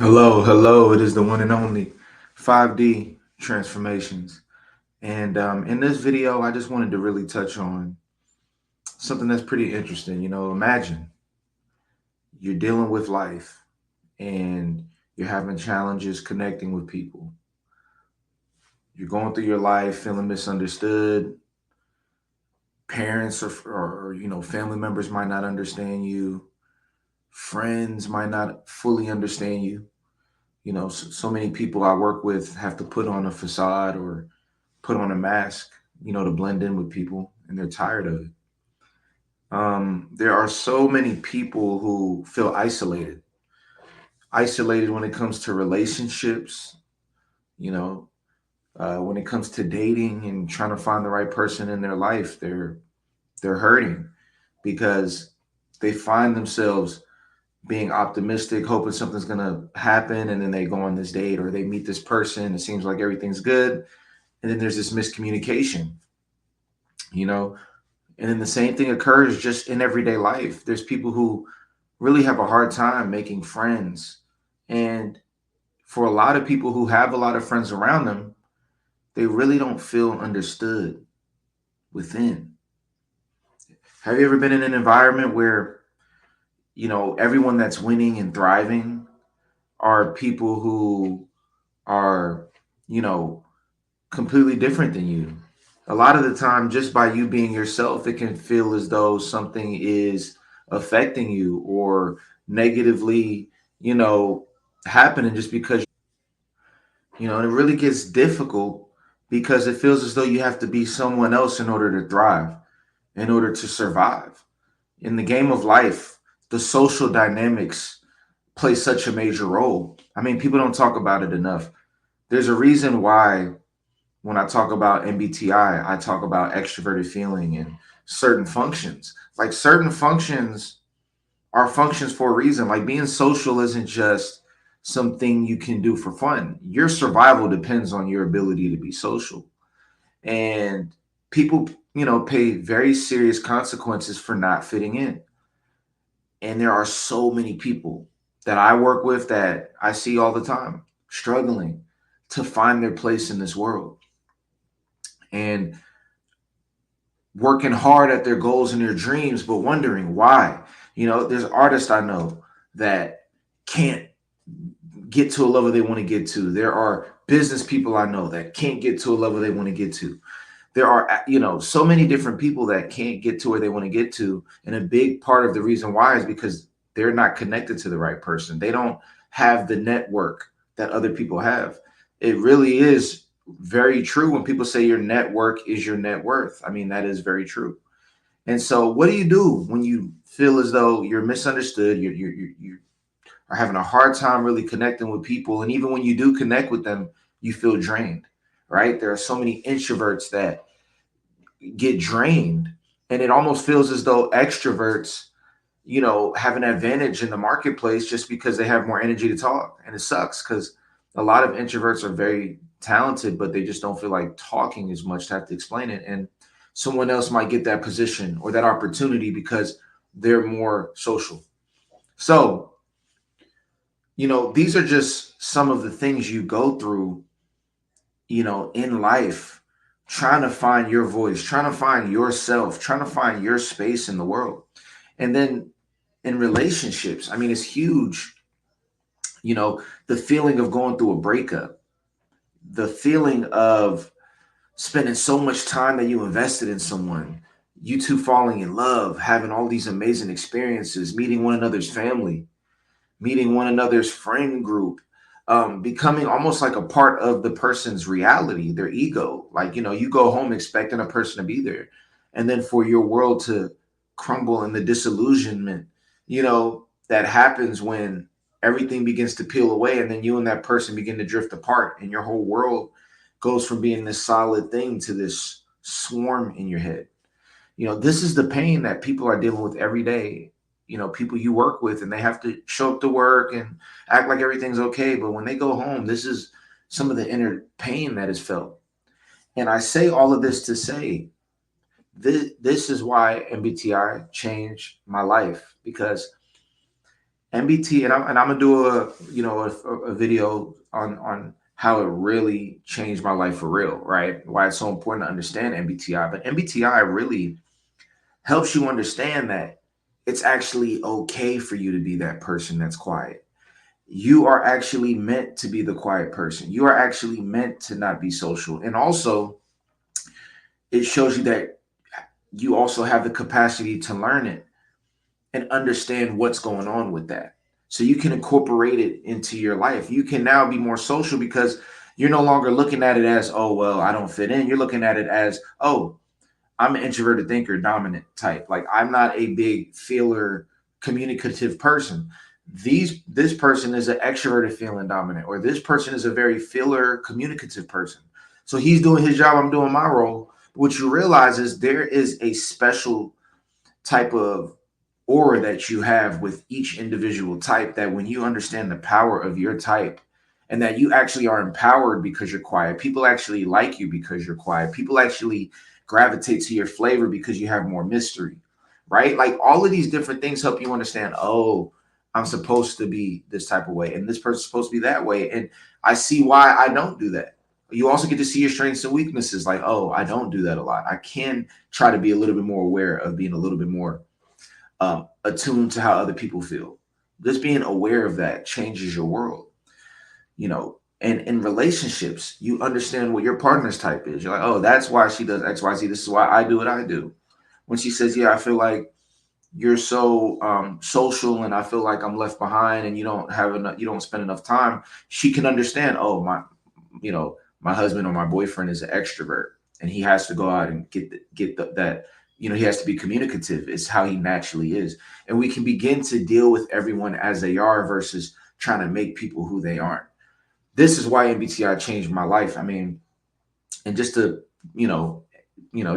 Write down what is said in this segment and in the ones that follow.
Hello, hello. It is the one and only 5D transformations. And in this video, I just wanted to really touch on something that's pretty interesting. Imagine you're dealing with life and you're having challenges connecting with people. You're going through your life feeling misunderstood. Parents or family members might not understand you. Friends might not fully understand you. So many people I work with have to put on a facade or put on a mask, to blend in with people, and they're tired of it. There are so many people who feel isolated when it comes to relationships, you know, when it comes to dating and trying to find the right person in their life. They're hurting because they find themselves being optimistic, hoping something's gonna happen, and then they go on this date or they meet this person. It seems like everything's good, and then there's this miscommunication, you know, And then the same thing occurs just in everyday life. There's people who really have a hard time making friends. And for a lot of people who have a lot of friends around them, they really don't feel understood within. Have you ever been in an environment where, everyone that's winning and thriving are people who are, you know, completely different than you? A lot of the time, just by you being yourself, it can feel as though something is affecting you or negatively, you know, happening just because, and it really gets difficult because it feels as though you have to be someone else in order to thrive, in order to survive. In the game of life, the social dynamics play such a major role. I mean, people don't talk about it enough. There's a reason why when I talk about MBTI, I talk about extroverted feeling and certain functions. Like certain functions are functions for a reason. Like being social isn't just something you can do for fun. Your survival depends on your ability to be social. And people, pay very serious consequences for not fitting in. And there are so many people that I work with that I see all the time struggling to find their place in this world. And working hard at their goals and their dreams, but wondering why. There's artists I know that can't get to a level they want to get to. There are business people I know that can't get to a level they want to get to. There are, so many different people that can't get to where they want to get to. And a big part of the reason why is because they're not connected to the right person. They don't have the network that other people have. It really is very true when people say your network is your net worth. I mean, that is very true. And so, what do you do when you feel as though you're misunderstood? You are having a hard time really connecting with people, and even when you do connect with them, you feel drained. Right? There are so many introverts that get drained, and it almost feels as though extroverts, have an advantage in the marketplace just because they have more energy to talk. And it sucks because a lot of introverts are very talented, but they just don't feel like talking as much to have to explain it. And someone else might get that position or that opportunity because they're more social. So, these are just some of the things you go through, in life, trying to find your voice, trying to find yourself, trying to find your space in the world. And then in relationships, I mean, it's huge. The feeling of going through a breakup, the feeling of spending so much time that you invested in someone, you two falling in love, having all these amazing experiences, meeting one another's family, meeting one another's friend group, becoming almost like a part of the person's reality, their ego. Like, you go home expecting a person to be there. And then for your world to crumble and the disillusionment, that happens when everything begins to peel away and then you and that person begin to drift apart and your whole world goes from being this solid thing to this swarm in your head. This is the pain that people are dealing with every day. People you work with and they have to show up to work and act like everything's okay. But when they go home, this is some of the inner pain that is felt. And I say all of this to say this is why MBTI changed my life because MBT, and I'm gonna do a video on how it really changed my life for real, right? Why it's so important to understand MBTI. But MBTI really helps you understand that it's actually okay for you to be that person that's quiet. You are actually meant to be the quiet person. You are actually meant to not be social. And also, it shows you that you also have the capacity to learn it and understand what's going on with that. So you can incorporate it into your life. You can now be more social because you're no longer looking at it as, oh, well, I don't fit in. You're looking at it as, oh, I'm an introverted thinker, dominant type. Like I'm not a big feeler, communicative person. This person is an extroverted feeling dominant, or this person is a very feeler, communicative person. So he's doing his job, I'm doing my role. What you realize is there is a special type of aura that you have with each individual type, that when you understand the power of your type and that you actually are empowered because you're quiet, people actually like you because you're quiet, people actually gravitate to your flavor because you have more mystery, right? Like all of these different things help you understand, oh, I'm supposed to be this type of way and this person's supposed to be that way, and I see why I don't do that. You also get to see your strengths and weaknesses, like, oh, I don't do that a lot. I can try to be a little bit more aware of being a little bit more attuned to how other people feel. Just being aware of that changes your world, you know. And in relationships, you understand what your partner's type is. You're like, oh, that's why she does X, Y, Z. This is why I do what I do. When she says, yeah, I feel like you're so social and I feel like I'm left behind and you don't have enough, you don't spend enough time, she can understand, oh, my husband or my boyfriend is an extrovert and he has to go out and that, he has to be communicative. It's how he naturally is. And we can begin to deal with everyone as they are versus trying to make people who they aren't. This is why MBTI changed my life. I mean, and just to, you know,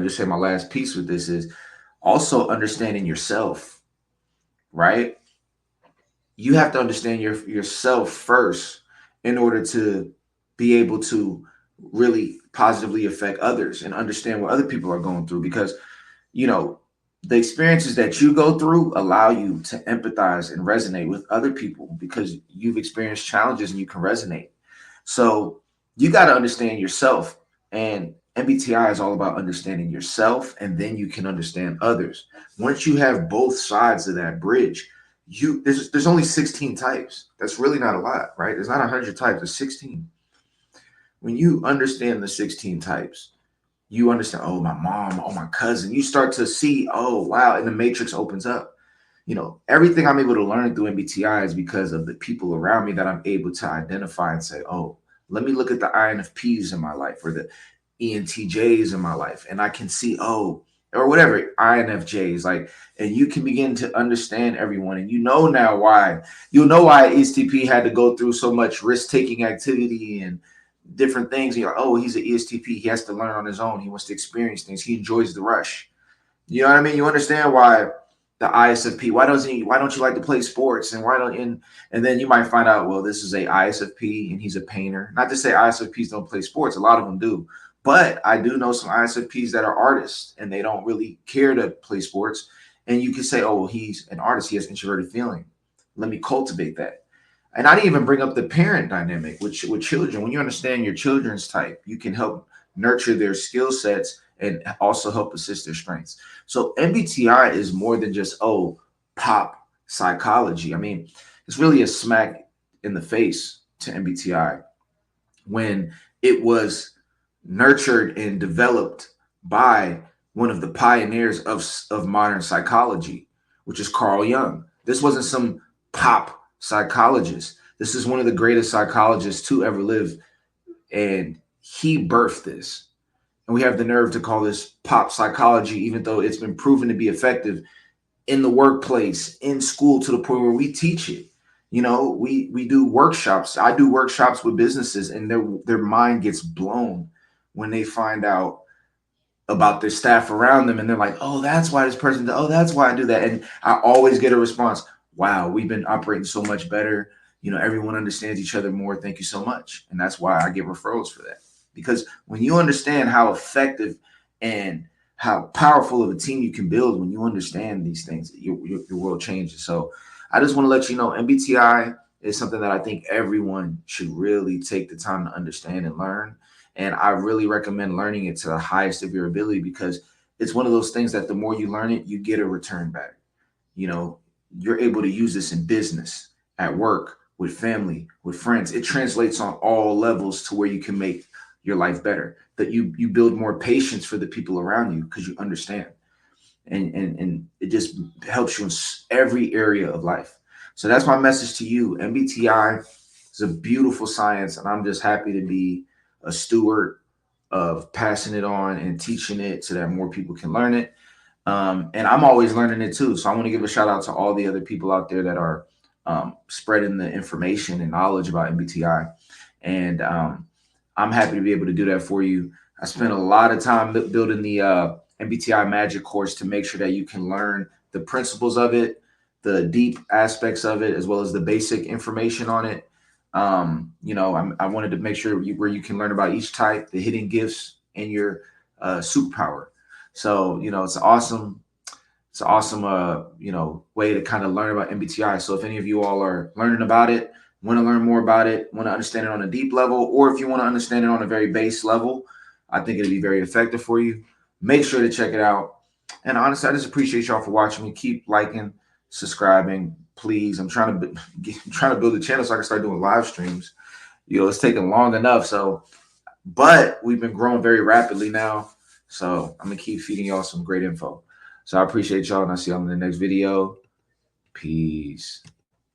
just say my last piece with this is also understanding yourself, right? You have to understand yourself first in order to be able to really positively affect others and understand what other people are going through, because you know the experiences that you go through allow you to empathize and resonate with other people because you've experienced challenges and you can resonate. So you got to understand yourself, and MBTI is all about understanding yourself, and then you can understand others. Once you have both sides of that bridge, there's only 16 types. That's really not a lot, right? There's not 100 types. There's 16. When you understand the 16 types, you understand, oh, my mom, oh, my cousin. You start to see, oh, wow, and the matrix opens up. Everything I'm able to learn through MBTI is because of the people around me that I'm able to identify and say, oh, let me look at the INFPs in my life or the ENTJs in my life. And I can see, oh, or whatever, INFJs, like, and you can begin to understand everyone. And now why, ESTP had to go through so much risk taking activity and different things. You're like, oh, he's an ESTP. He has to learn on his own. He wants to experience things. He enjoys the rush. You know what I mean? You understand why the ISFP. Why don't you like to play sports? And why don't and then you might find out, well, this is a ISFP and he's a painter. Not to say ISFPs don't play sports. A lot of them do. But I do know some ISFPs that are artists and they don't really care to play sports. And you can say, oh, well, he's an artist. He has introverted feeling. Let me cultivate that. And I didn't even bring up the parent dynamic with children. When you understand your children's type, you can help nurture their skill sets and also help assist their strengths. So MBTI is more than just, oh, pop psychology. I mean, it's really a smack in the face to MBTI when it was nurtured and developed by one of the pioneers of modern psychology, which is Carl Jung. This wasn't some pop psychologist. This is one of the greatest psychologists to ever live, and he birthed this. And we have the nerve to call this pop psychology, even though it's been proven to be effective in the workplace, in school, to the point where we teach it. We do workshops. I do workshops with businesses, and their mind gets blown when they find out about their staff around them, and they're like, oh, that's why this person, oh, that's why I do that. And I always get a response, wow, we've been operating so much better. Everyone understands each other more. Thank you so much. And that's why I get referrals for that. Because when you understand how effective and how powerful of a team you can build, when you understand these things, your world changes. So I just want to let you know MBTI is something that I think everyone should really take the time to understand and learn. And I really recommend learning it to the highest of your ability, because it's one of those things that the more you learn it, you get a return back. You know, you're able to use this in business, at work, with family, with friends. It translates on all levels to where you can make your life better. That you build more patience for the people around you because you understand, and it just helps you in every area of life. So that's my message to you. MBTI is a beautiful science, and I'm just happy to be a steward of passing it on and teaching it so that more people can learn it. And I'm always learning it too. So I want to give a shout out to all the other people out there that are spreading the information and knowledge about MBTI. And I'm happy to be able to do that for you. I spent a lot of time building the MBTI Magic course to make sure that you can learn the principles of it, the deep aspects of it, as well as the basic information on it. I wanted to make sure where you can learn about each type, the hidden gifts, and your superpower. So, it's an awesome, way to kind of learn about MBTI. So if any of you all are learning about it, want to learn more about it, want to understand it on a deep level, or if you want to understand it on a very base level, I think it'll be very effective for you. Make sure to check it out. And honestly, I just appreciate y'all for watching me. Keep liking, subscribing, please. I'm trying to build a channel so I can start doing live streams. It's taking long enough. But we've been growing very rapidly now. So I'm gonna keep feeding y'all some great info. So I appreciate y'all, and I'll see y'all in the next video. Peace.